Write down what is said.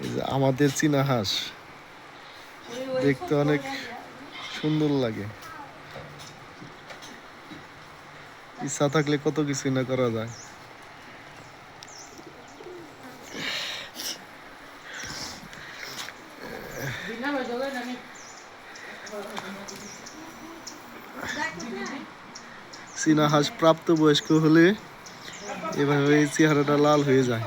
এই যে আমাদের চীনা হাঁস দেখতে অনেক সুন্দর লাগে। ইচ্ছা থাকলে কত কিছু না করা যায়। চীনা হাঁস প্রাপ্তবয়স্ক হলে এভাবে চেহারাটা লাল হয়ে যায়।